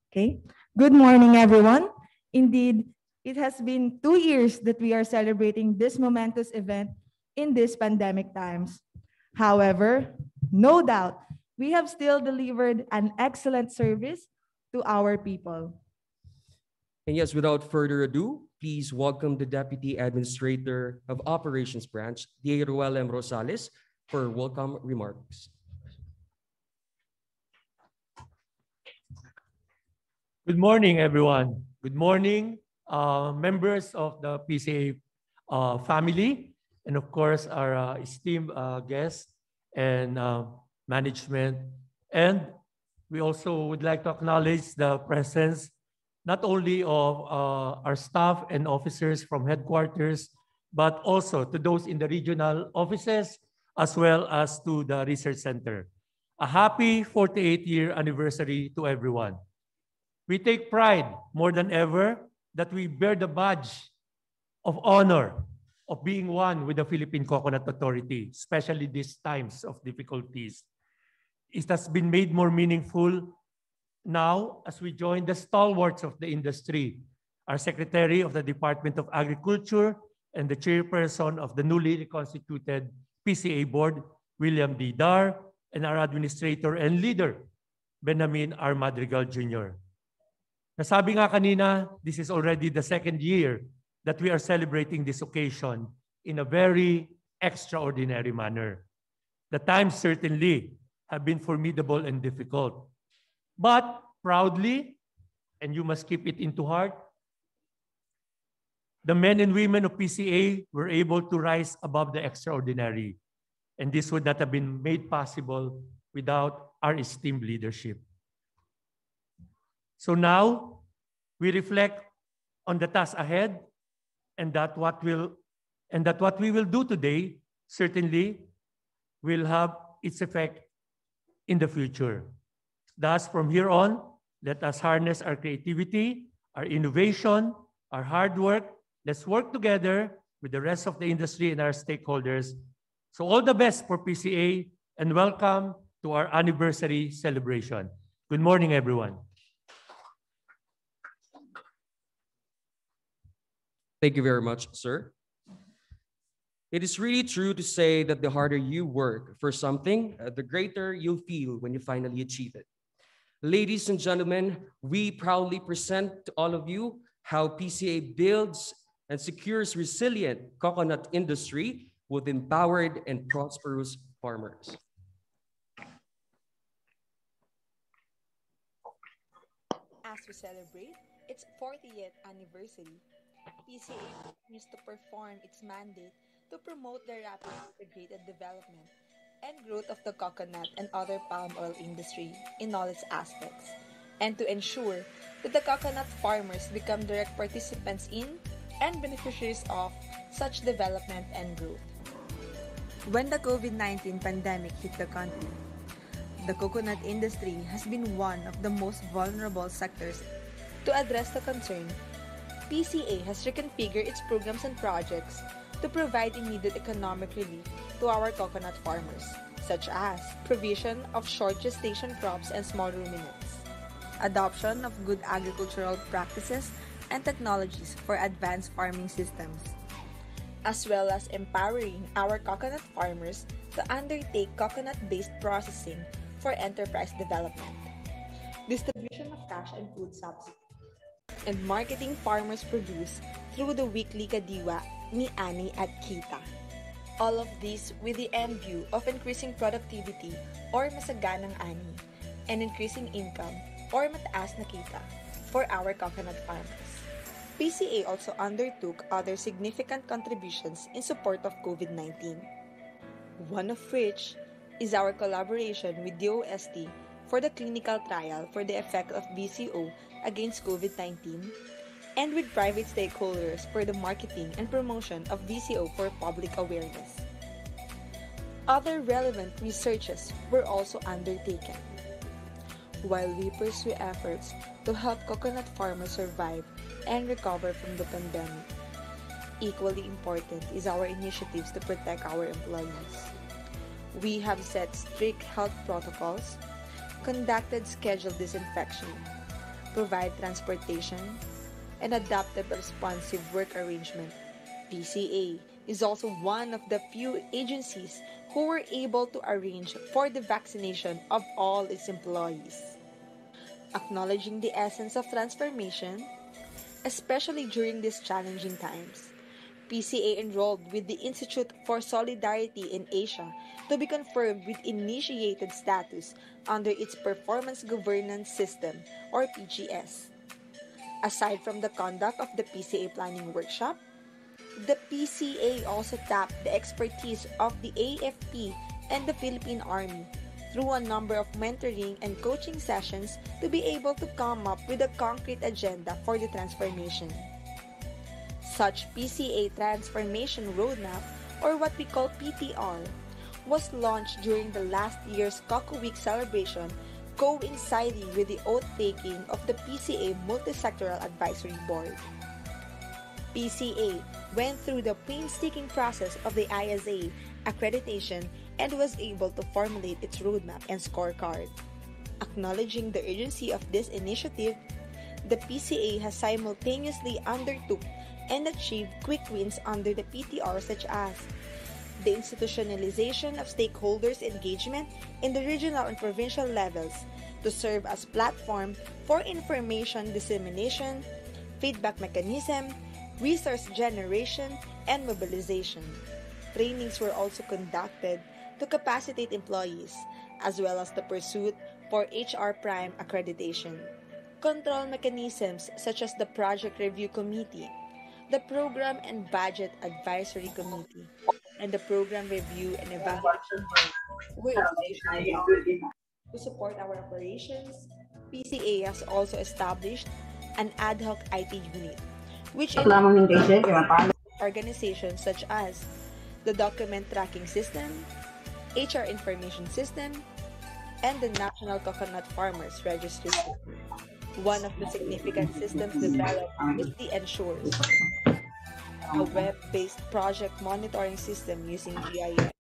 Okay. Good morning, everyone. Indeed, it has been 2 years that we are celebrating this momentous event in these pandemic times. However, no doubt, we have still delivered an excellent service to our people. And yes, without further ado, please welcome the Deputy Administrator of Operations Branch, Diego M. Rosales, for welcome remarks. Good morning, everyone. Good morning, members of the PCA family, and of course, our esteemed guests and management. And we also would like to acknowledge the presence not only of our staff and officers from headquarters, but also to those in the regional offices, as well as to the research center. A happy 48-year anniversary to everyone. We take pride more than ever that we bear the badge of honor of being one with the Philippine Coconut Authority, especially these times of difficulties. It has been made more meaningful now as we join the stalwarts of the industry, our Secretary of the Department of Agriculture and the Chairperson of the newly reconstituted PCA Board, William D. Dar, and our Administrator and Leader, Benjamin R. Madrigal Jr. Nasabi nga kanina, this is already the second year that we are celebrating this occasion in a very extraordinary manner. The times certainly have been formidable and difficult. But proudly, and you must keep it into heart, the men and women of PCA were able to rise above the extraordinary. And this would not have been made possible without our esteemed leadership. So now, we reflect on the task ahead and that what we will do today certainly will have its effect in the future. Thus, from here on, let us harness our creativity, our innovation, our hard work. Let's work together with the rest of the industry and our stakeholders. So all the best for PCA and welcome to our anniversary celebration. Good morning, everyone. Thank you very much, sir. It is really true to say that the harder you work for something, the greater you'll feel when you finally achieve it. Ladies and gentlemen, we proudly present to all of you how PCA builds and secures resilient coconut industry with empowered and prosperous farmers. As we celebrate its 40th anniversary, PCA continues to perform its mandate to promote the rapid integrated development and growth of the coconut and other palm oil industry in all its aspects, and to ensure that the coconut farmers become direct participants in and beneficiaries of such development and growth. When the COVID-19 pandemic hit the country, the coconut industry has been one of the most vulnerable sectors. To address the concern, PCA has reconfigured its programs and projects to provide immediate economic relief to our coconut farmers, such as provision of short gestation crops and small ruminants, adoption of good agricultural practices and technologies for advanced farming systems, as well as empowering our coconut farmers to undertake coconut-based processing for enterprise development, distribution of cash and food subsidies, and marketing farmers' produce through the weekly Kadiwa ni Ani at Kita. All of this with the end view of increasing productivity or masaganang ani and increasing income or mataas na kita for our coconut farmers. PCA also undertook other significant contributions in support of COVID-19, one of which is our collaboration with DOST for the clinical trial for the effect of BCO against COVID-19 and with private stakeholders for the marketing and promotion of BCO for public awareness. Other relevant researches were also undertaken. While we pursue efforts to help coconut farmers survive and recover from the pandemic, equally important is our initiatives to protect our employees. We have set strict health protocols, conducted scheduled disinfection, provide transportation, and adaptive responsive work arrangement. PCA is also one of the few agencies who were able to arrange for the vaccination of all its employees. Acknowledging the essence of transformation, especially during these challenging times, PCA enrolled with the Institute for Solidarity in Asia to be confirmed with initiated status under its Performance Governance System or PGS. Aside from the conduct of the PCA planning workshop, the PCA also tapped the expertise of the AFP and the Philippine Army through a number of mentoring and coaching sessions to be able to come up with a concrete agenda for the transformation. Such PCA Transformation Roadmap, or what we call PTR, was launched during the last year's Coco Week celebration, coinciding with the oath-taking of the PCA Multisectoral Advisory Board. PCA went through the painstaking process of the ISA accreditation and was able to formulate its roadmap and scorecard. Acknowledging the urgency of this initiative, the PCA has simultaneously undertook and achieved quick wins under the PTR, such as the institutionalization of stakeholders' engagement in the regional and provincial levels to serve as platform for information dissemination, feedback mechanism, resource generation, and mobilization. Trainings were also conducted to capacitate employees, as well as the pursuit for HR Prime accreditation. Control mechanisms such as the Project Review Committee, the Program and Budget Advisory Committee, and the Program Review and Evaluation Board were institutionalized. To support our operations, PCA has also established an ad hoc IT unit, which includes organizations such as the Document Tracking System, HR Information System, and the National Coconut Farmers Registry System. One of the significant systems developed is the Ensure, a web-based project monitoring system using GIS,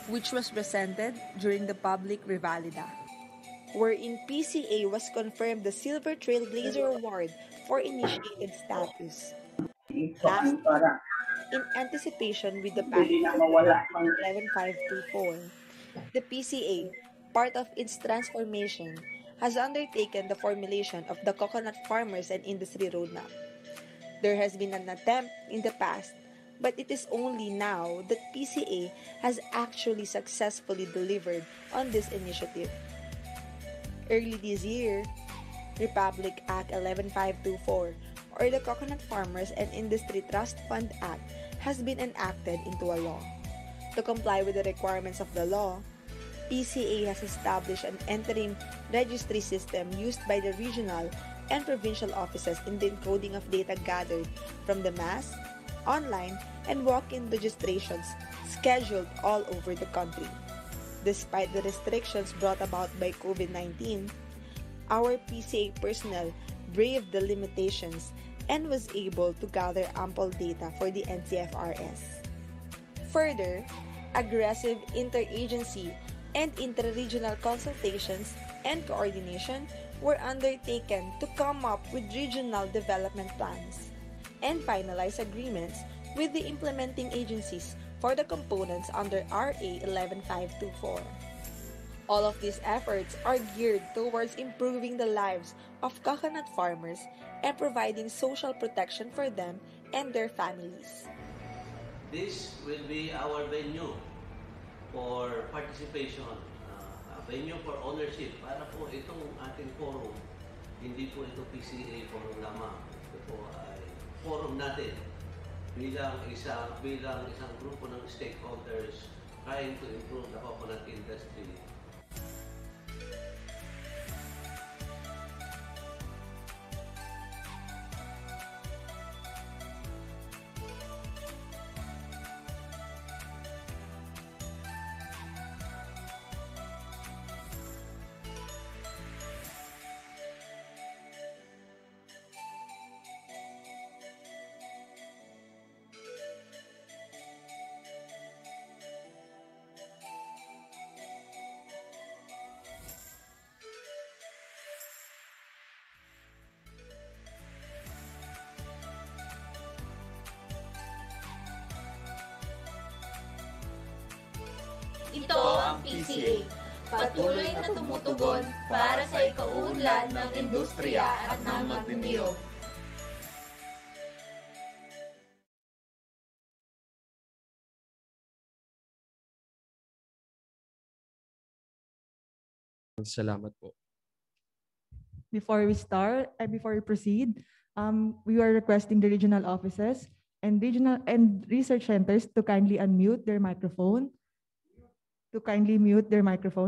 which was presented during the public Revalida, wherein PCA was confirmed the Silver Trailblazer Award for initiated status. Lastly, in anticipation with the passage of the Decree 11524, the PCA, part of its transformation, has undertaken the formulation of the Coconut Farmers and Industry Roadmap. There has been an attempt in the past, but it is only now that PCA has actually successfully delivered on this initiative. Early this year, Republic Act 11524, or the Coconut Farmers and Industry Trust Fund Act, has been enacted into a law. To comply with the requirements of the law, PCA has established an interim registry system used by the regional and provincial offices in the encoding of data gathered from the mass, online, and walk-in registrations scheduled all over the country. Despite the restrictions brought about by COVID-19, our PCA personnel braved the limitations and was able to gather ample data for the NCFRS. Further, aggressive interagency and interregional consultations and coordination were undertaken to come up with regional development plans and finalize agreements with the implementing agencies for the components under RA 11524. All of these efforts are geared towards improving the lives of coconut farmers and providing social protection for them and their families. This will be our venue for participation, a venue for ownership. Para po itong ating forum, hindi po ito PCA forum lamang. Ito po ay forum natin bilang isang grupo ng stakeholders trying to improve the coconut industry. PCA. Patuloy na tumutugon para sa ikauunlad ng industriya at ng magnaniyog. Salamat po. Before we proceed, we are requesting the regional offices and regional and research centers to kindly unmute their microphone.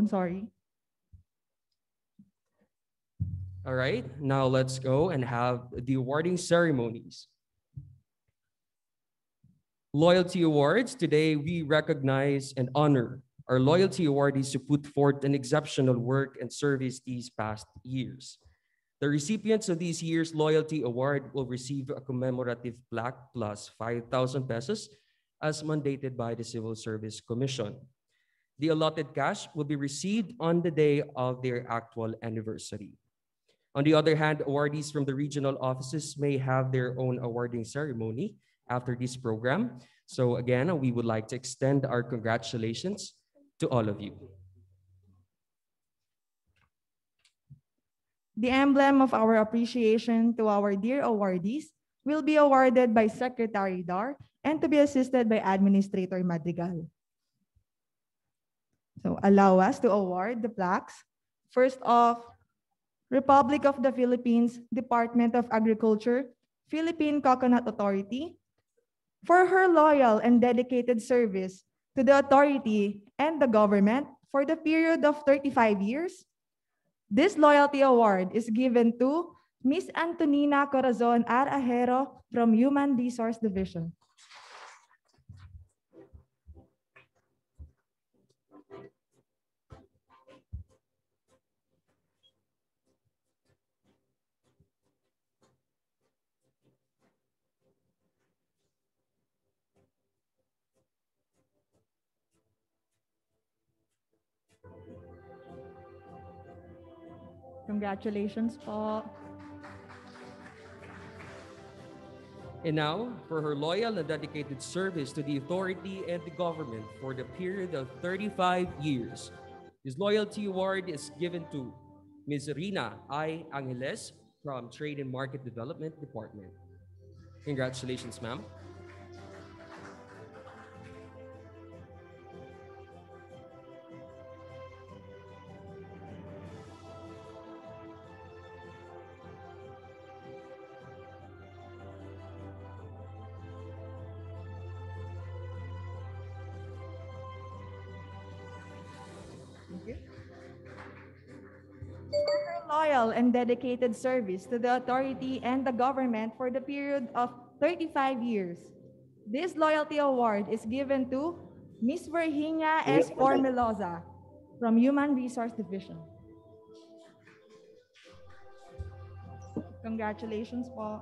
Sorry. All right, now let's go and have the awarding ceremonies. Loyalty Awards. Today, we recognize and honor our loyalty awardees who put forth an exceptional work and service these past years. The recipients of this year's Loyalty Award will receive a commemorative plaque plus 5,000 pesos as mandated by the Civil Service Commission. The allotted cash will be received on the day of their actual anniversary. On the other hand, awardees from the regional offices may have their own awarding ceremony after this program. So again, we would like to extend our congratulations to all of you. The emblem of our appreciation to our dear awardees will be awarded by Secretary Dar and to be assisted by Administrator Madrigal. So allow us to award the plaques. First off, Republic of the Philippines, Department of Agriculture, Philippine Coconut Authority, for her loyal and dedicated service to the authority and the government for the period of 35 years. This loyalty award is given to Miss Antonina Corazon R. Ajero from Human Resource Division. Congratulations po. And now, for her loyal and dedicated service to the authority and the government for the period of 35 years, this loyalty award is given to Ms. Rina I. Angeles from Trade and Market Development Department. Congratulations, ma'am. For her loyal and dedicated service to the authority and the government for the period of 35 years. This loyalty award is given to Ms. Virginia S. Formelosa from Human Resource Division. Congratulations po.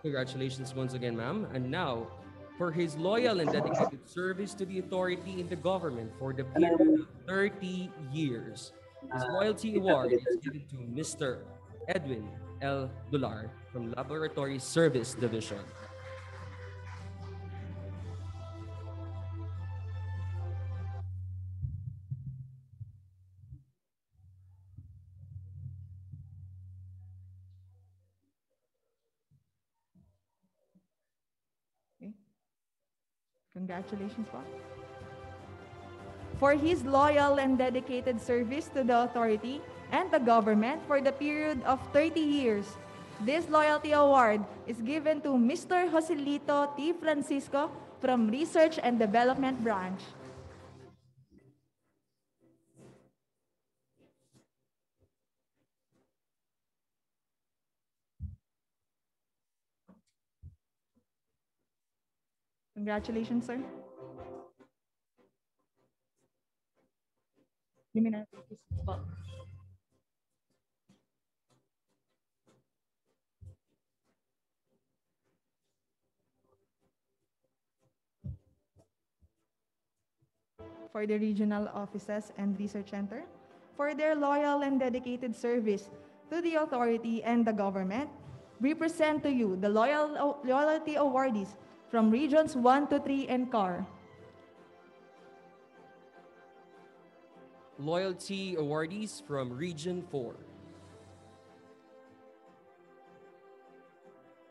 Congratulations once again, ma'am. And now, for his loyal and dedicated service to the authority and the government for the period of 30 years, his loyalty award is given to Mr. Edwin L. Dular from Laboratory Service Division. Congratulations po. For his loyal and dedicated service to the authority and the government for the period of 30 years, this loyalty award is given to Mr. Joselito T. Francisco from Research and Development Branch. Congratulations, sir. You may now take your seats po. For the regional offices and research center, for their loyal and dedicated service to the authority and the government, we present to you the loyalty awardees from Regions 1 to 3 and CAR. Loyalty awardees from Region 4.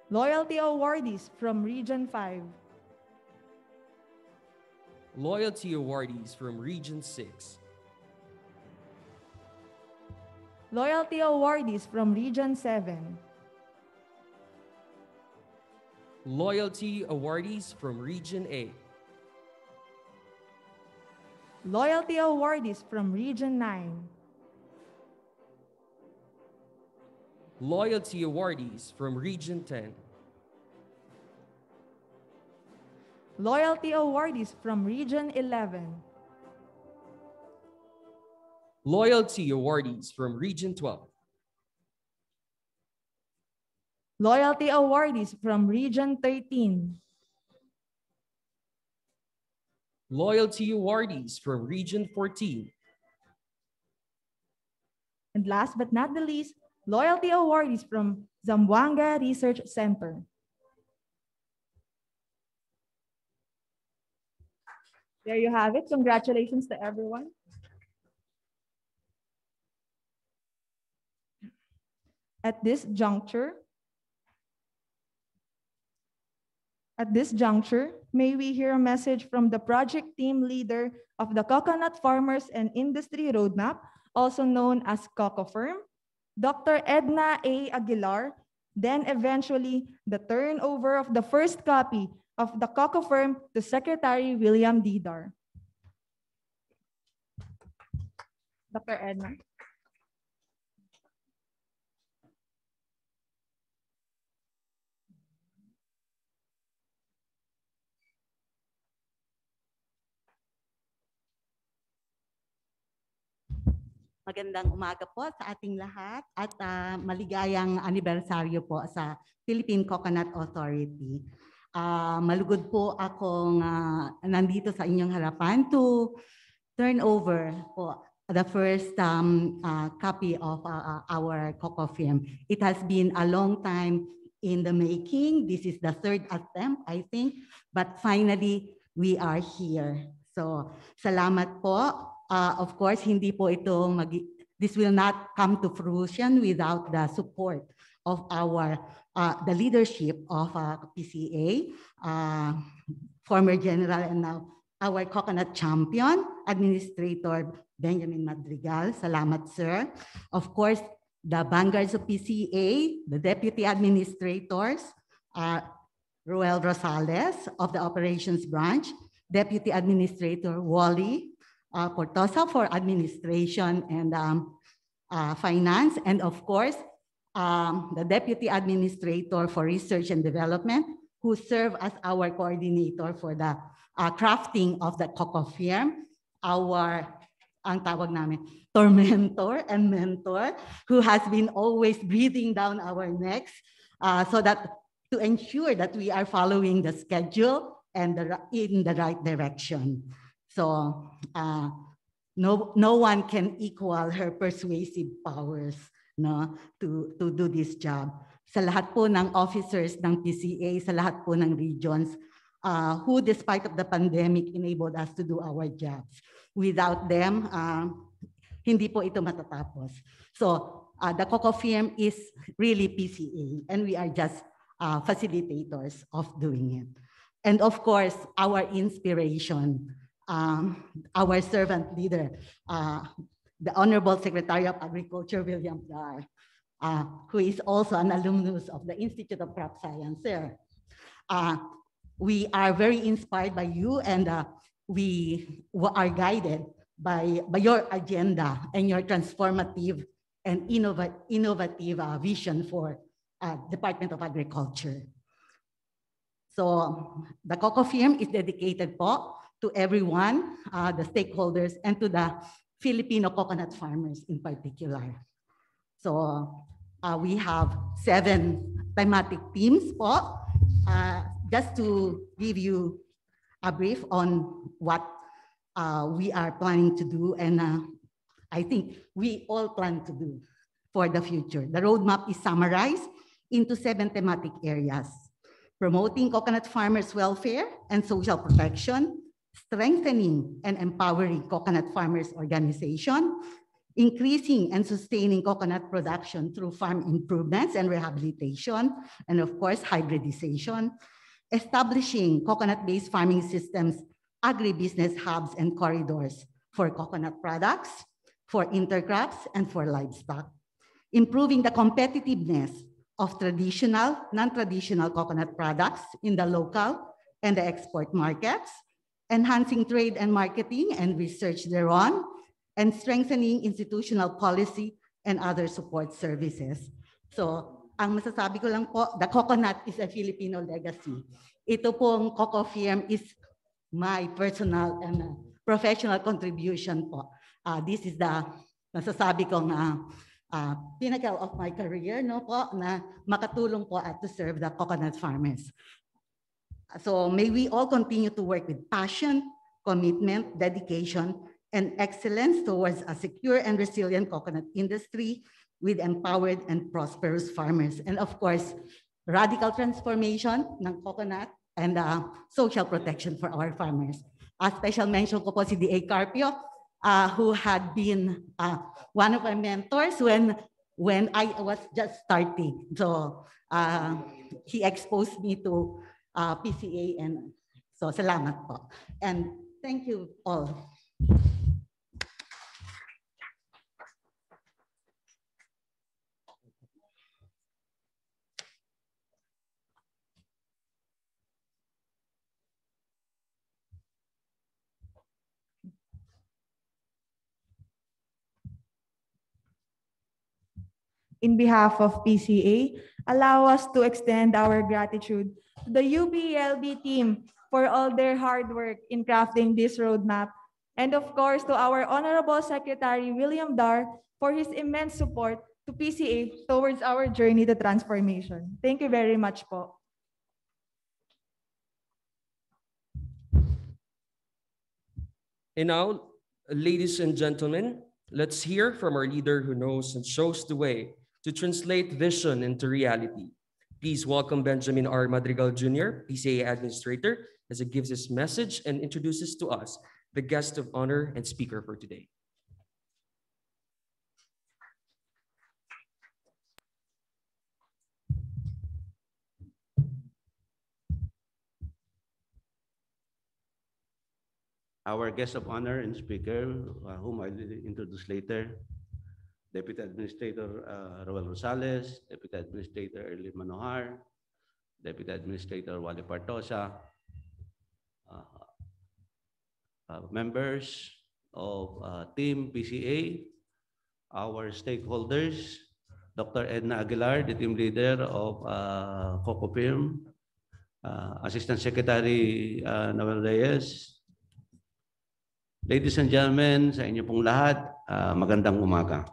Loyalty awardees from Region 5. Loyalty awardees from Region 6. Loyalty awardees from Region 7. Loyalty awardees from Region 8. Loyalty awardees from Region 9. Loyalty awardees from Region 10. Loyalty awardees from Region 11. Loyalty awardees from Region 12. Loyalty awardees from Region 13. Loyalty awardees from Region 14. And last but not the least, loyalty awardees from Zamboanga Research Center. There you have it. Congratulations to everyone. At this juncture, may we hear a message from the project team leader of the Coconut Farmers and Industry Roadmap, also known as CocoFirm, Dr. Edna A. Aguilar, then eventually the turnover of the first copy of the CocoFirm to Secretary William Didar. Dr. Edna. Magandang umaga po sa ating lahat at maligayang anibersaryo po sa Philippine Coconut Authority. Malugod po akong nandito sa inyong harapan to turn over po the first copy of our cocoa film. It has been a long time in the making. This is the third attempt, I think, but finally we are here. So, salamat po. Of course, hindi po ito this will not come to fruition without the support of our the leadership of PCA, former general and now our coconut champion, Administrator Benjamin Madrigal. Salamat, sir. Of course, the vanguards of PCA, the deputy administrators, Roel Rosales of the operations branch, Deputy Administrator Wally Portosa for administration and finance, and of course, the Deputy Administrator for Research and Development, who serve as our coordinator for the crafting of the cocoa firm, ang tawag namin, tormentor and mentor, who has been always breathing down our necks so that to ensure that we are following the schedule and in the right direction. So no one can equal her persuasive powers, no, to do this job. Sa lahat po ng officers ng PCA, sa lahat po ng regions, who despite of the pandemic enabled us to do our jobs. Without them, hindi po ito matatapos. So the cocoa firm is really PCA and we are just facilitators of doing it. And of course, our inspiration, our servant leader, the Honorable Secretary of Agriculture, William Dar, who is also an alumnus of the Institute of Crop Science. We are very inspired by you and we are guided by your agenda and your transformative and innovative vision for Department of Agriculture. So the cocoa firm is dedicated po to everyone, the stakeholders, and to the Filipino coconut farmers in particular. So we have 7 thematic themes po. Just to give you a brief on what we are planning to do, and I think we all plan to do. for the future. The roadmap is summarized into 7 thematic areas: promoting coconut farmers' welfare and social protection, strengthening and empowering coconut farmers' organization, increasing and sustaining coconut production through farm improvements and rehabilitation, and of course, hybridization, establishing coconut-based farming systems, agribusiness hubs and corridors for coconut products, for intercrops, and for livestock, improving the competitiveness of traditional, non-traditional coconut products in the local and the export markets, enhancing trade and marketing and research thereon, and strengthening institutional policy and other support services. So, ang masasabi ko lang po, the coconut is a Filipino legacy. Ito pong Coco Firm is my personal and professional contribution po. This is the masasabi kong pinnacle of my career, no po, na makatulong po to serve the coconut farmers. So may we all continue to work with passion, commitment, dedication, and excellence towards a secure and resilient coconut industry with empowered and prosperous farmers. And of course, radical transformation ng coconut and social protection for our farmers. A special mention ko po si D.A. Carpio, who had been one of my mentors when I was just starting. So he exposed me to PCA, and so salamat po. And thank you all. In behalf of PCA, allow us to extend our gratitude to the UPLB team for all their hard work in crafting this roadmap, and of course to our Honorable Secretary William Dar for his immense support to PCA towards our journey to transformation. Thank you very much po. And now, ladies and gentlemen, let's hear from our leader who knows and shows the way to translate vision into reality. Please welcome Benjamin R. Madrigal Jr., PCA Administrator, as he gives his message and introduces to us the guest of honor and speaker for today. Our guest of honor and speaker, whom I'll introduce later, Deputy Administrator Roel Rosales, Deputy Administrator Erly Manohar, Deputy Administrator Wally Partosa, members of Team PCA, our stakeholders, Dr. Edna Aguilar, the team leader of Coco Firm, Assistant Secretary Noel Reyes. Ladies and gentlemen, sa inyo pong lahat, magandang umaga.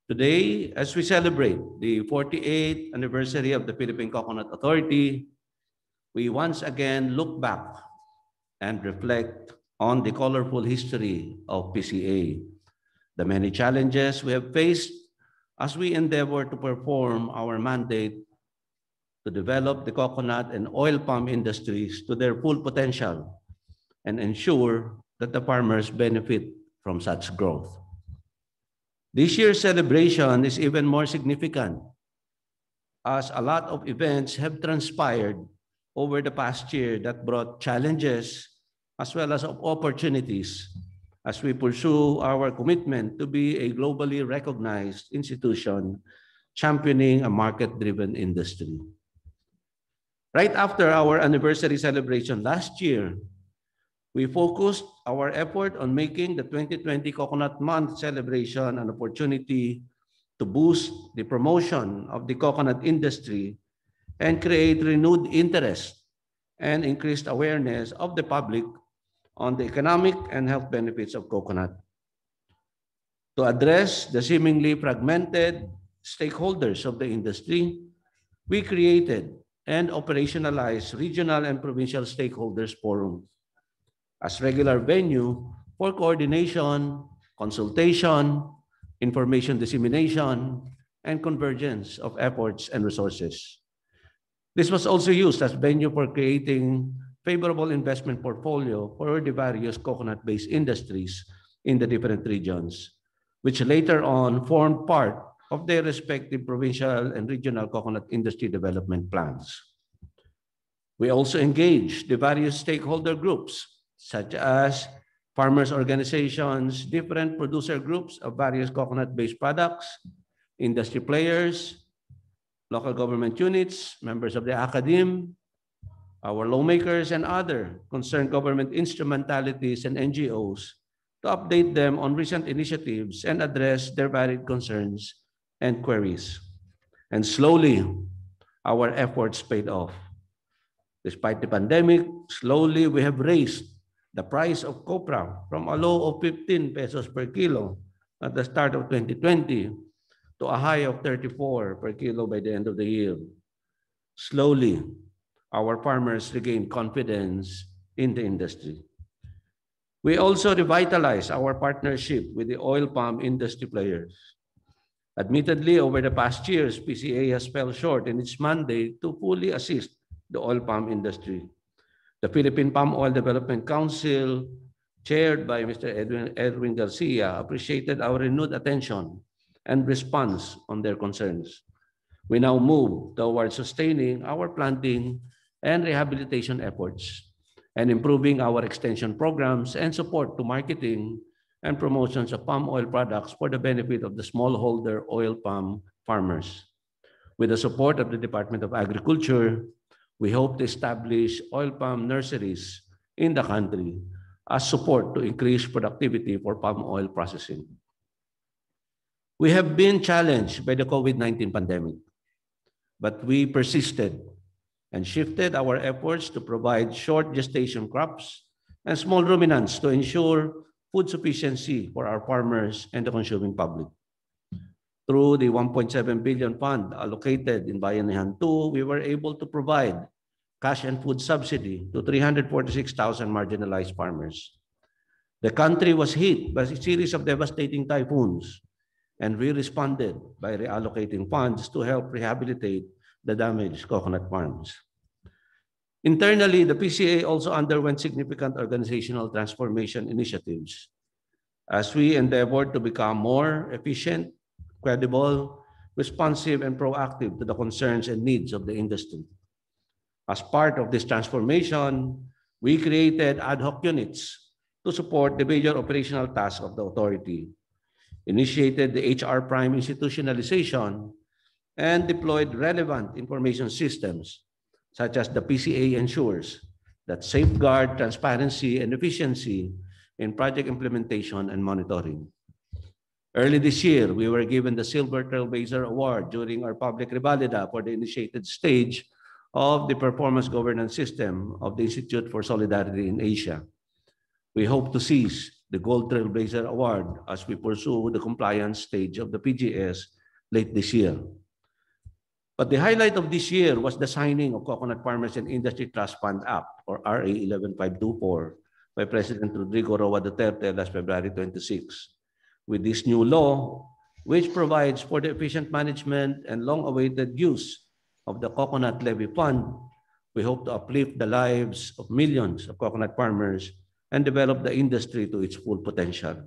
Today, as we celebrate the 48th anniversary of the Philippine Coconut Authority, we once again look back and reflect on the colorful history of PCA, the many challenges we have faced as we endeavor to perform our mandate to develop the coconut and oil palm industries to their full potential and ensure that the farmers benefit from such growth. This year's celebration is even more significant as a lot of events have transpired over the past year that brought challenges as well as opportunities as we pursue our commitment to be a globally recognized institution championing a market-driven industry. Right after our anniversary celebration last year, we focused our effort on making the 2020 Coconut Month celebration an opportunity to boost the promotion of the coconut industry and create renewed interest and increased awareness of the public on the economic and health benefits of coconut. To address the seemingly fragmented stakeholders of the industry, we created and operationalized regional and provincial stakeholders forums as regular venue for coordination, consultation, information dissemination, and convergence of efforts and resources. This was also used as venue for creating favorable investment portfolio for the various coconut-based industries in the different regions, which later on formed part of their respective provincial and regional coconut industry development plans. We also engaged the various stakeholder groups, such as farmers' organizations, different producer groups of various coconut-based products, industry players, local government units, members of the academe, our lawmakers, and other concerned government instrumentalities and NGOs to update them on recent initiatives and address their varied concerns and queries. And slowly, our efforts paid off. Despite the pandemic, slowly we have raised the price of copra from a low of 15 pesos per kilo at the start of 2020 to a high of 34 per kilo by the end of the year. Slowly, our farmers regained confidence in the industry. We also revitalized our partnership with the oil palm industry players. Admittedly, over the past years, PCA has fell short in its mandate to fully assist the oil palm industry. The Philippine Palm Oil Development Council, chaired by Mr. Edwin Garcia, appreciated our renewed attention and response on their concerns. We now move towards sustaining our planting and rehabilitation efforts and improving our extension programs and support to marketing and promotions of palm oil products for the benefit of the smallholder oil palm farmers. With the support of the Department of Agriculture, we hope to establish oil palm nurseries in the country as support to increase productivity for palm oil processing. We have been challenged by the COVID-19 pandemic, but we persisted and shifted our efforts to provide short gestation crops and small ruminants to ensure food sufficiency for our farmers and the consuming public. Through the 1.7 billion fund allocated in Bayanihan 2, we were able to provide cash and food subsidy to 346,000 marginalized farmers. The country was hit by a series of devastating typhoons, and we responded by reallocating funds to help rehabilitate the damaged coconut farms. Internally, the PCA also underwent significant organizational transformation initiatives as we endeavored to become more efficient, credible, responsive, and proactive to the concerns and needs of the industry. As part of this transformation, we created ad hoc units to support the major operational tasks of the authority, initiated the HR Prime institutionalization, and deployed relevant information systems, such as the PCA ensures that safeguard transparency and efficiency in project implementation and monitoring. Early this year, we were given the Silver Trailblazer Award during our public revalida for the initiated stage of the performance governance system of the Institute for Solidarity in Asia. We hope to seize the Gold Trailblazer Award as we pursue the compliance stage of the PGS late this year. But the highlight of this year was the signing of Coconut Farmers and Industry Trust Fund Act, or RA 11524, by President Rodrigo Roa Duterte last February 26. With this new law, which provides for the efficient management and long-awaited use of the Coconut Levy Fund, we hope to uplift the lives of millions of coconut farmers and develop the industry to its full potential.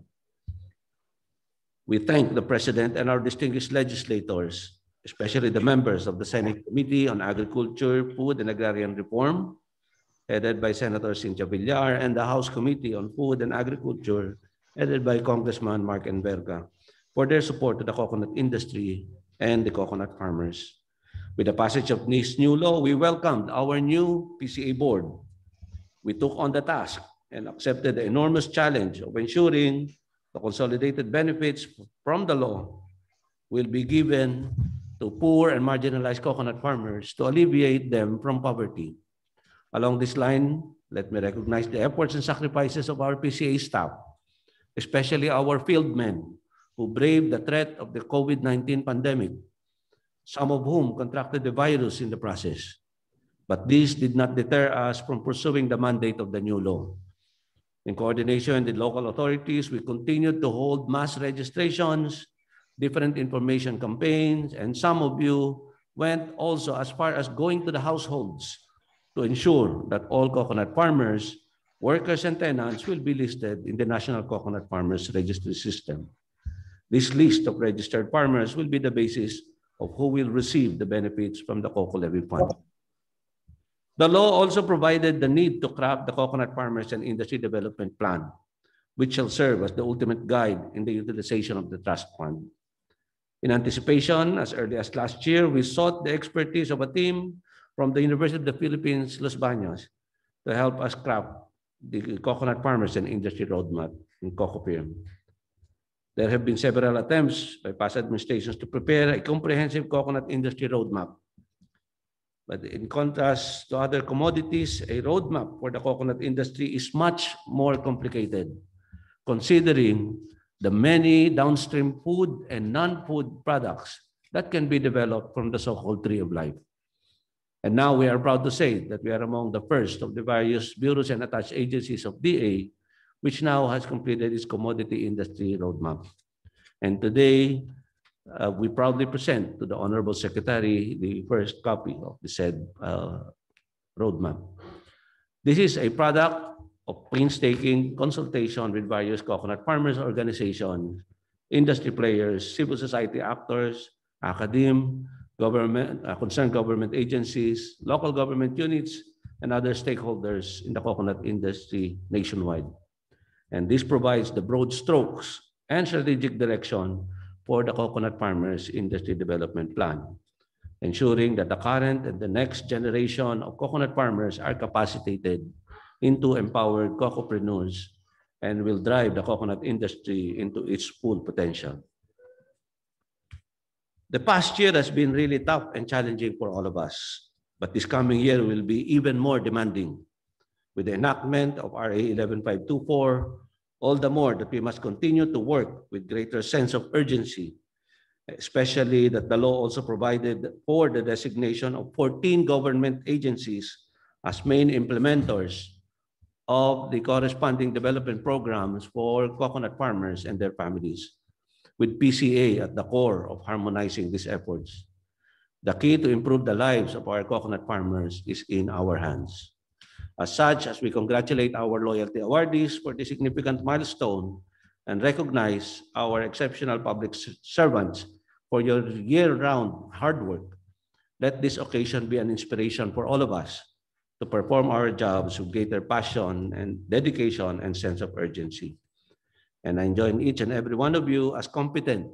We thank the President and our distinguished legislators, especially the members of the Senate Committee on Agriculture, Food, and Agrarian Reform, headed by Senator Cynthia Villar, and the House Committee on Food and Agriculture, headed by Congressman Mark Enverga, for their support to the coconut industry and the coconut farmers. With the passage of this new law, we welcomed our new PCA board. We took on the task and accepted the enormous challenge of ensuring the consolidated benefits from the law will be given to poor and marginalized coconut farmers to alleviate them from poverty. Along this line, let me recognize the efforts and sacrifices of our PCA staff, especially our field men who braved the threat of the COVID-19 pandemic, some of whom contracted the virus in the process. But this did not deter us from pursuing the mandate of the new law. In coordination with local authorities, we continued to hold mass registrations different information campaigns, and some of you went also as far as going to the households to ensure that all coconut farmers, workers, and tenants will be listed in the National Coconut Farmers Registry System. This list of registered farmers will be the basis of who will receive the benefits from the Coco Levy Fund. The law also provided the need to craft the Coconut Farmers and Industry Development Plan, which shall serve as the ultimate guide in the utilization of the trust fund. In anticipation, as early as last year, we sought the expertise of a team from the University of the Philippines, Los Baños, to help us craft the Coconut Farmers and Industry Roadmap in COCOPIRM. There have been several attempts by past administrations to prepare a comprehensive coconut industry roadmap. But in contrast to other commodities, a roadmap for the coconut industry is much more complicated, considering the many downstream food and non-food products that can be developed from the so-called tree of life. And now we are proud to say that we are among the first of the various bureaus and attached agencies of DA, which now has completed its commodity industry roadmap. And today, we proudly present to the Honorable Secretary the first copy of the said roadmap. This is a product of painstaking consultation with various coconut farmers organizations, industry players, civil society actors, academe, government, concerned government agencies, local government units, and other stakeholders in the coconut industry nationwide. And this provides the broad strokes and strategic direction for the Coconut Farmers Industry Development Plan, ensuring that the current and the next generation of coconut farmers are capacitated into empowered cocopreneurs and will drive the coconut industry into its full potential. The past year has been really tough and challenging for all of us, but this coming year will be even more demanding. With the enactment of RA 11524, all the more that we must continue to work with greater sense of urgency, especially that the law also provided for the designation of 14 government agencies as main implementers of the corresponding development programs for coconut farmers and their families, with PCA at the core of harmonizing these efforts. The key to improve the lives of our coconut farmers is in our hands. As such, as we congratulate our loyalty awardees for this significant milestone and recognize our exceptional public servants for your year-round hard work, let this occasion be an inspiration for all of us to perform our jobs with greater passion and dedication and sense of urgency. And I join each and every one of you as competent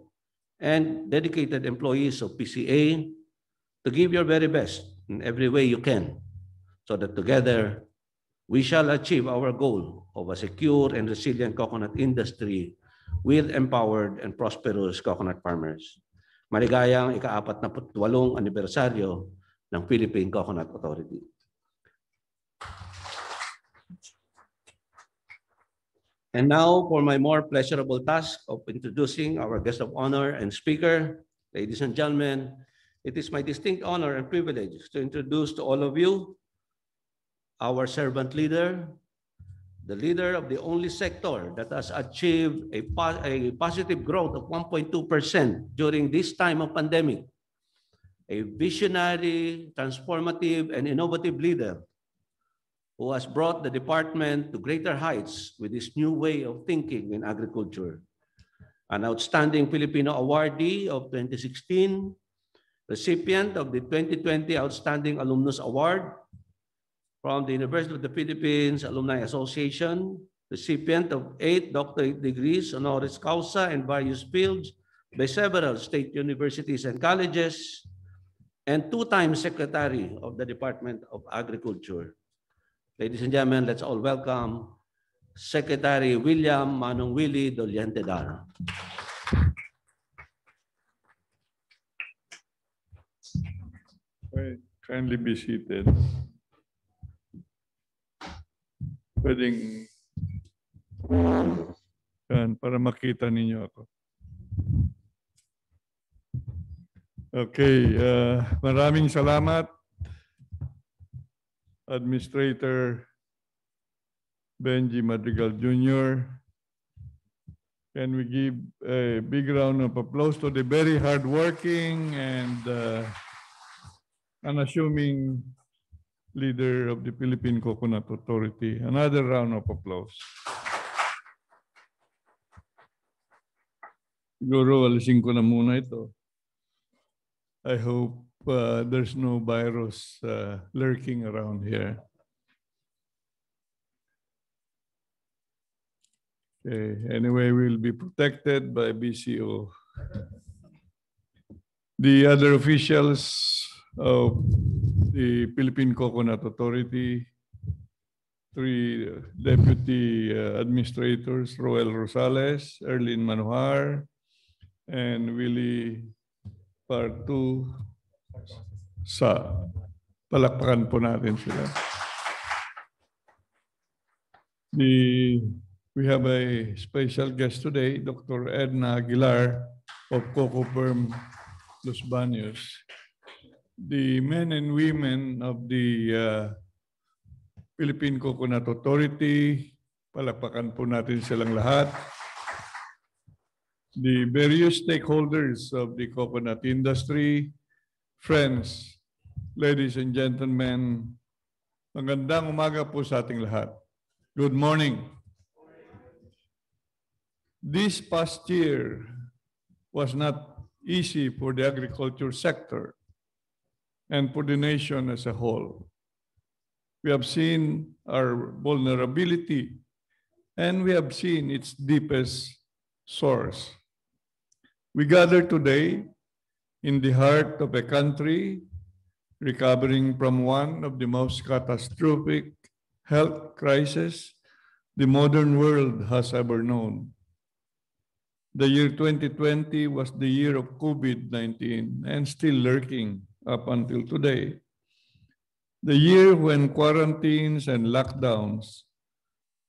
and dedicated employees of PCA to give your very best in every way you can, so that together we shall achieve our goal of a secure and resilient coconut industry with empowered and prosperous coconut farmers. Maligayang ika-48 anibersaryo ng Philippine Coconut Authority. And now for my more pleasurable task of introducing our guest of honor and speaker. Ladies and gentlemen, it is my distinct honor and privilege to introduce to all of you our servant leader, the leader of the only sector that has achieved a positive growth of 1.2% during this time of pandemic, a visionary, transformative, and innovative leader who has brought the department to greater heights with this new way of thinking in agriculture. An outstanding Filipino awardee of 2016, recipient of the 2020 Outstanding Alumnus Award from the University of the Philippines Alumni Association, recipient of 8 doctorate degrees honoris causa in various fields by several state universities and colleges, and 2-time secretary of the Department of Agriculture. Ladies and gentlemen, let's all welcome Secretary William Manong Willie Doliente Dar. Kindly be seated. Pwedeng yan, para makita ninyo ako. Okay, maraming salamat, Administrator Benji Madrigal Jr., Can we give a big round of applause to the very hardworking and unassuming leader of the Philippine Coconut Authority? Another round of applause. Siguro, alisin ko na muna ito. I hope there's no virus lurking around here. Okay. Anyway, we'll be protected by BCO. The other officials of the Philippine Coconut Authority, 3 deputy administrators, Roel Rosales, Erlin Manuhar, and Willie Partu. Palakpakan po natin sila. We have a special guest today, Dr. Edna Aguilar of Coco Perm Los Baños. The men and women of the Philippine Coconut Authority, palakpakan po natin silang lahat. The various stakeholders of the coconut industry, friends, ladies and gentlemen, magandang umaga po sa ating lahat. Good morning. This past year was not easy for the agriculture sector and for the nation as a whole. We have seen our vulnerability and we have seen its deepest source. We gather today in the heart of a country recovering from one of the most catastrophic health crises the modern world has ever known. The year 2020 was the year of COVID-19 and still lurking up until today. The year when quarantines and lockdowns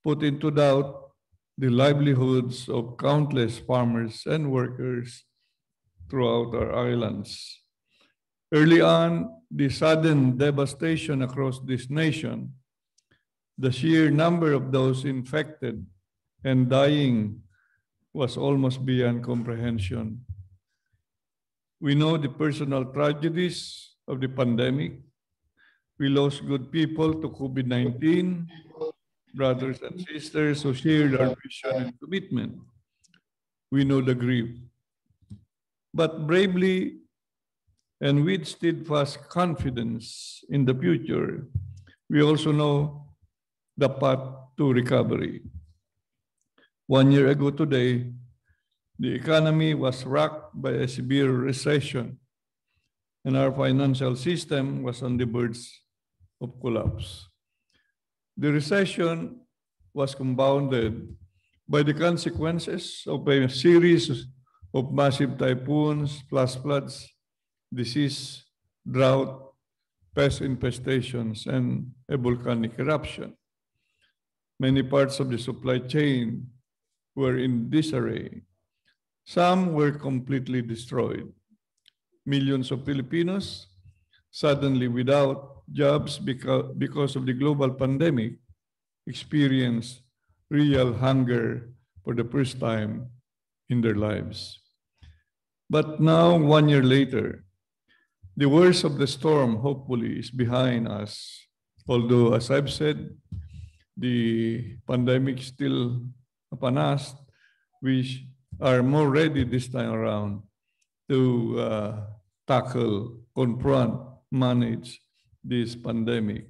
put into doubt the livelihoods of countless farmers and workers throughout our islands. Early on, the sudden devastation across this nation, the sheer number of those infected and dying was almost beyond comprehension. We know the personal tragedies of the pandemic. We lost good people to COVID-19, brothers and sisters who shared our vision and commitment. We know the grief. But bravely and with steadfast confidence in the future, we also know the path to recovery. 1 year ago today, the economy was rocked by a severe recession, and our financial system was on the verge of collapse. The recession was compounded by the consequences of a series of massive typhoons, flash floods, disease, drought, pest infestations, and a volcanic eruption. Many parts of the supply chain were in disarray. Some were completely destroyed. Millions of Filipinos, suddenly without jobs because of the global pandemic, experienced real hunger for the first time in their lives. But now, 1 year later, the worst of the storm hopefully is behind us. Although, as I've said, the pandemic is still upon us, we are more ready this time around to tackle, confront, manage this pandemic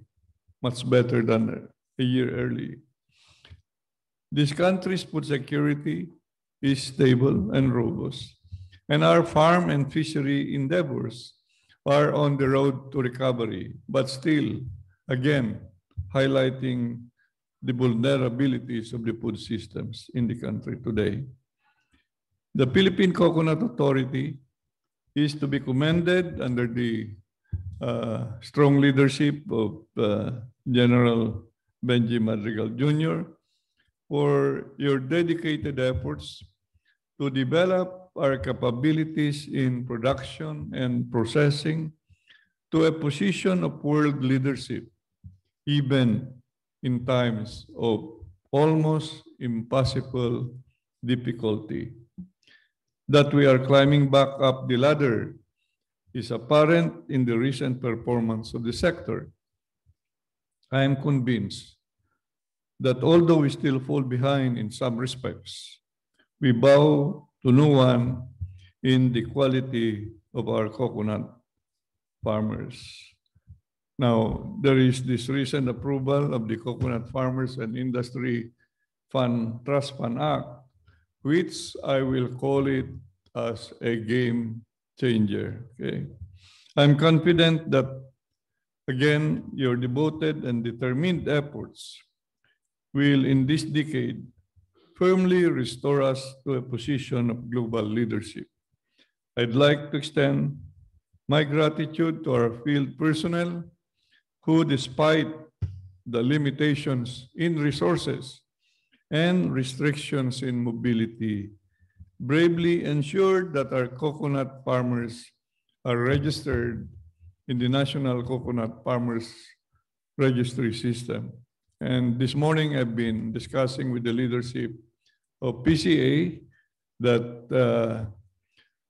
much better than a year early. This country's food security is stable and robust, and our farm and fishery endeavors are on the road to recovery, but still, again, highlighting the vulnerabilities of the food systems in the country today. The Philippine Coconut Authority is to be commended under the strong leadership of General Benji Madrigal Jr. for your dedicated efforts to develop our capabilities in production and processing to a position of world leadership, even in times of almost impossible difficulty. That we are climbing back up the ladder is apparent in the recent performance of the sector. I am convinced that although we still fall behind in some respects, we bow to no one in the quality of our coconut farmers. Now, there is this recent approval of the Coconut Farmers and Industry Trust Fund Act, which I will call it as a game changer. Okay? I'm confident that, again, your devoted and determined efforts will, in this decade, firmly restore us to a position of global leadership. I'd like to extend my gratitude to our field personnel who, despite the limitations in resources and restrictions in mobility, bravely ensured that our coconut farmers are registered in the National Coconut Farmers Registry System. And this morning, I've been discussing with the leadership of PCA that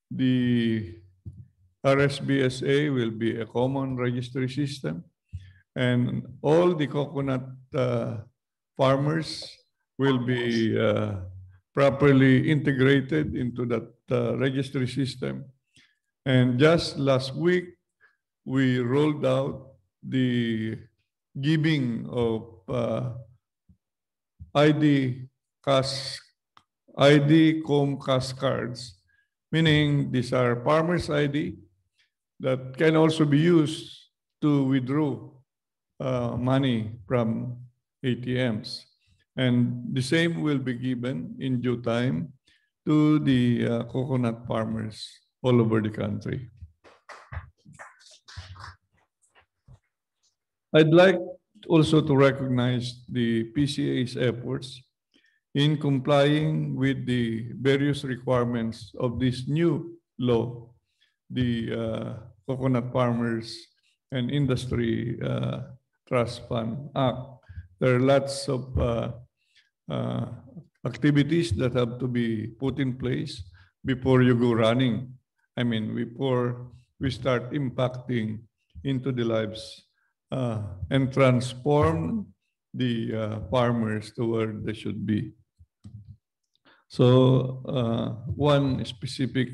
the RSBSA will be a common registry system, and all the coconut farmers will be properly integrated into that registry system. And just last week, we rolled out the giving of ID Comcast cards, meaning these are farmers' ID that can also be used to withdraw money from ATMs. And the same will be given in due time to the coconut farmers all over the country. I'd like also to recognize the PCA's efforts in complying with the various requirements of this new law, the Coconut Farmers and Industry Trust Fund Act. There are lots of activities that have to be put in place before you go running. I mean, before we start impacting into the lives and transform the farmers to where they should be. So one specific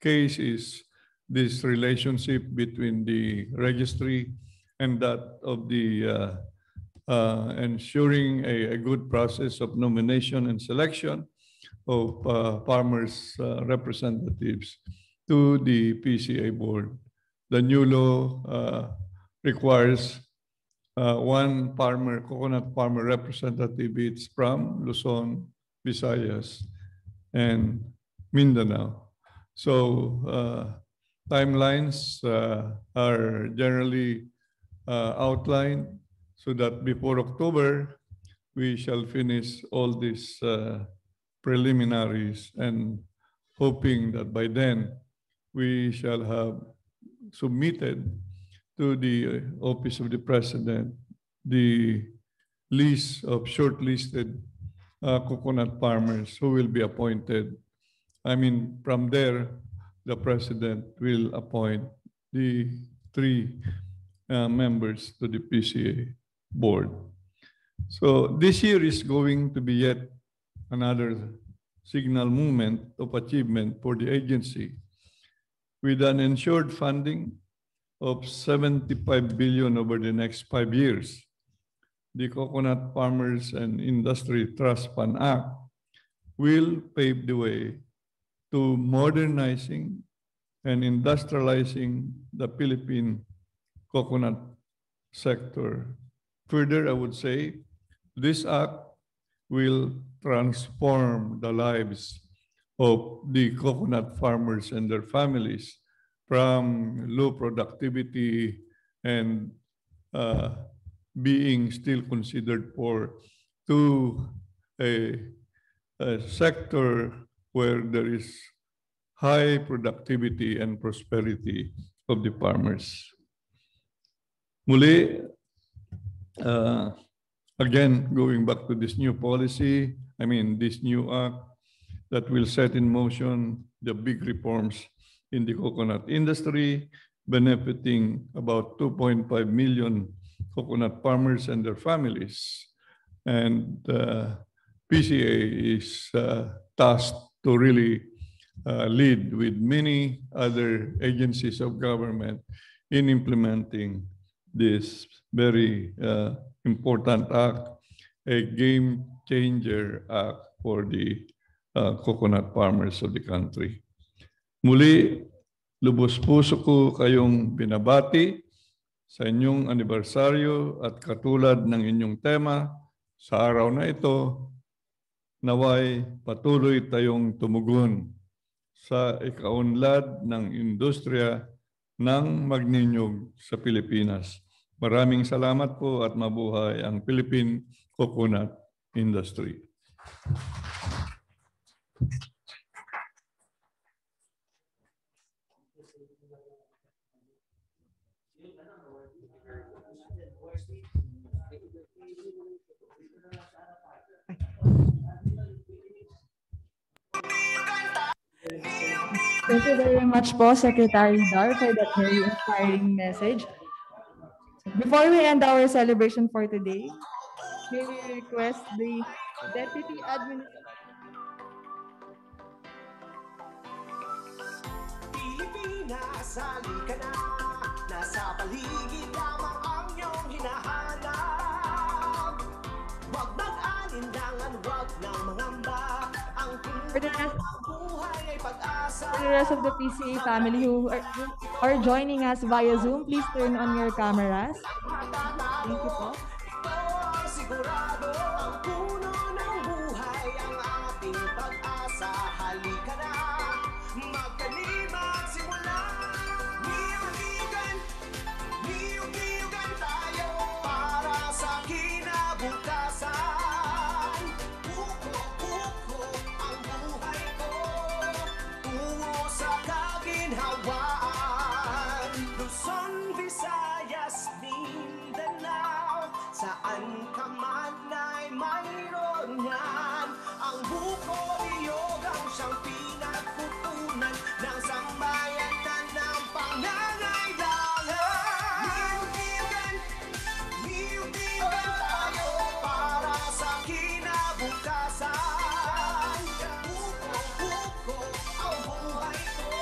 case is this relationship between the registry and that of the ensuring a good process of nomination and selection of farmers' representatives to the PCA board. The new law requires one coconut farmer representative each from Luzon, Visayas, and Mindanao. So timelines are generally outlined so that before October, we shall finish all these preliminaries, and hoping that by then we shall have submitted to the Office of the President the list of shortlisted coconut farmers who will be appointed. I mean, from there, the President will appoint the 3 members to the PCA board. So this year is going to be yet another signal moment of achievement for the agency with an ensured funding of 75 billion over the next 5 years. The Coconut Farmers and Industry Trust Fund Act will pave the way to modernizing and industrializing the Philippine coconut sector. Further, I would say, this act will transform the lives of the coconut farmers and their families from low productivity and being still considered poor to a sector where there is high productivity and prosperity of the farmers. Muli, again, going back to this new policy, this new act, that will set in motion the big reforms in the coconut industry, benefiting about 2.5 million coconut farmers and their families. And PCA is tasked to really lead with many other agencies of government in implementing this very important act, a game changer act for the coconut farmers of the country. Muli, lubos puso ko kayong binabati sa inyong anibersaryo at katulad ng inyong tema sa araw na ito, naway patuloy tayong tumugon sa ikaunlad ng industriya ng magninyog sa Pilipinas. Maraming salamat po at mabuhay ang Philippine coconut industry. Thank you very much po, Secretary Dar, for that very inspiring message. Before we end our celebration for today, may we request the Deputy Administrator. Pilipinas, halika na. Nasa paligid lamang ang iyong hinahanap. Huwag mag-alinlangan, huwag nang mangamba. Ang buhay ay pag-asa. For the rest of the PCA family who are joining us via Zoom, please turn on your cameras. Thank you po. Ito ang sigurado, ang puno ng buhay, ang ating pag-asa. Halika na, magtanim at simula. Niyog-niyugan tayo para sa kinabukasan. Puko-puko ang buhay ko, tungo sa kaginhawaan. Luzon, Visayas, Mindanao, saan ka man ay mayroon yan. Ang buko niyog ang siyang pinagkukunan ng sambayanan ng pangangailangan. Niyog-niyugan tayo para sa kinabukasan. Puko-puko ang buhay ko,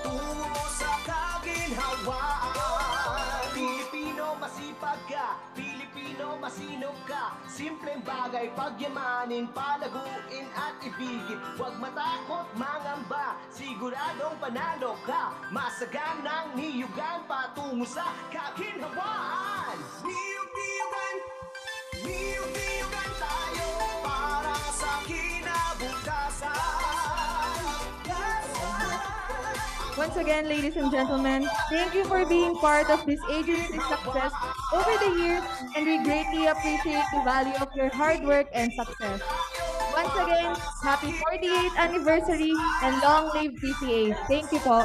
tungo sa kaginhawaan. Pilipino masipag ka, Pilipino masinog ka. Simpleng bagay pagyamanin, palaguin at ibigin. Huwag matakot, mangamba, siguradong panalo ka. Masaganang niyugan patungo sa kaginhawaan. Niyog-niyugan, niyog-niyugan tayo para sa kinabukasan. Once again, ladies and gentlemen, thank you for being part of this agency's success over the years, and we greatly appreciate the value of your hard work and success. Once again, happy 48th anniversary and long live PCA. Thank you po.